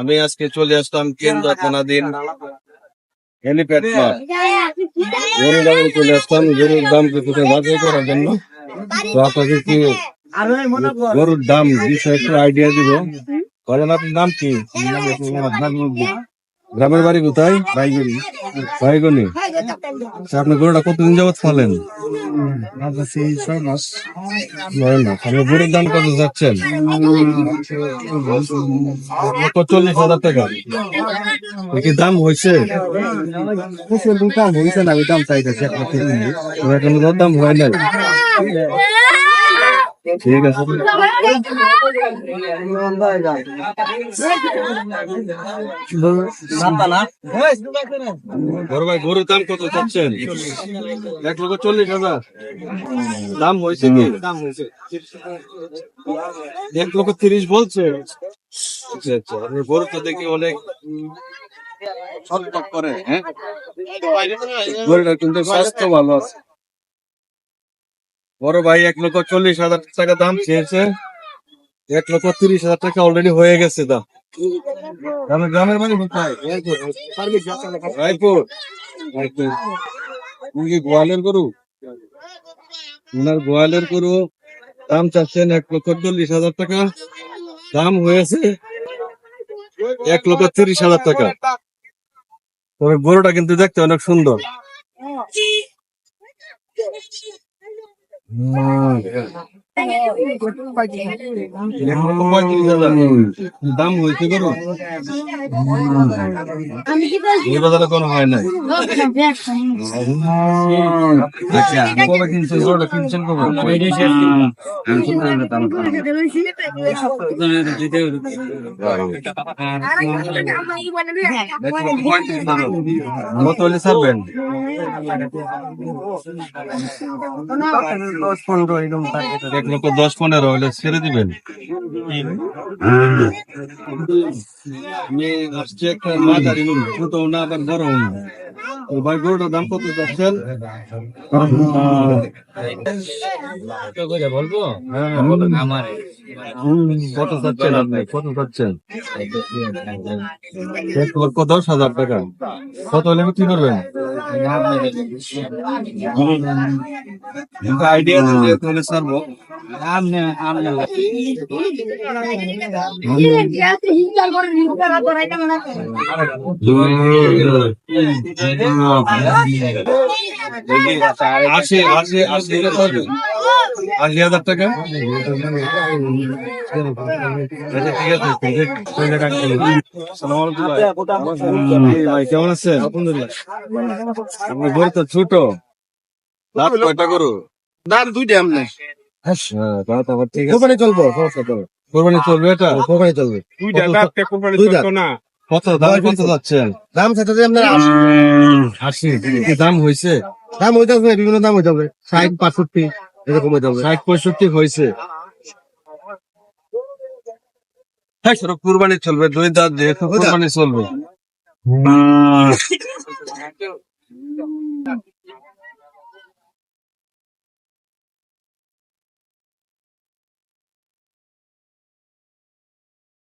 আমি আজকে চলে আসলাম কেন্দ্রা থানাধীন হেলিপ্যাড মাঠ। গরুর বাজারে চলে আসলাম গরুর দাম কিছুটা যাচাই করার জন্য। তো আপনাকে কি গরুর দাম বিষয়ে একটু আইডিয়া দিব। বলেন আপনার নাম কি? গ্রামের বাড়ি কোথায়? বাইগনি। আচ্ছা, আপনি গরুটা কতদিন যাবত ফালেন? 6 মাস। আপনি গরুর দাম কত যাচ্ছেন? 40,000 টাকা। কি দাম হয়েছে? দাম হয়েছে না, আমি দাম চাইতেছি এখন দাম হয় নাই। ঠিক আছে, বড় ভাই গরুর দাম কত চাচ্ছেন? 1,40,000 দাম হয়েছে কি? দাম হয়েছে 1,30,000 বলছে। আচ্ছা আচ্ছা, গরু তো দেখি অনেক ছটফট করে। হ্যাঁ, গরুটার কিন্তু স্বাস্থ্য ভালো আছে। বড় ভাই 1,40,000 টাকা দাম চেয়েছে। 1,30,000 টাকা অলরেডি হয়ে গেছে দাম। গ্রামের বাড়ি কোথায়? রায়পুর। গোয়ালের গরু, ওনার গোয়ালের গরু দাম চাচ্ছেন 1,40,000 টাকা, দাম হয়েছে 1,30,000 টাকা। তবে গরুটা কিন্তু দেখতে অনেক সুন্দর। দাম হয়েছে গরু এই বাজারে কোনো হয় নাই। আচ্ছা, কবে কিনছেন গরুটা? কিনছেন কবে? কত হলে ছাড়বেন? 1,10,15 হলে ছেড়ে দিবেন। আমি আসছি একটা মাঝারি গরু, ছোট না আবার বড় না। তো ভাই গরুটার দাম কত চাচ্ছেন? বলবো কত চাচ্ছেন আপনি? কত চাচ্ছেন? 1,10,000 টাকা। কত হলে বিক্রি করবেন? আইডিয়া তাহলে ছাড়বো। আশি 80,000 টাকা। ভাই কেমন আছেন? আপনার গরু তো ছোট, দাঁত কয়টা গরু? দাম 2টা আমনে। ঠিক আছে, কোরবানি চলবে, কোরবানি চলবে, এটা কোরবানি চলবে। 2টা দাঁত কোরবানি চলতো না। কত দাম কত যাচ্ছেন? দাম চাইতে আপনার 80। কি দাম হয়েছে? দাম হইতে হবে, বিভিন্ন দাম হইতে হবে, 60 65 এরকম হইতে হবে। 60-65 হয়েছে। হ্যাঁ, সেটা কুরবানি চলবে, 2 দাঁত যেহেতু কুরবানি চলবে।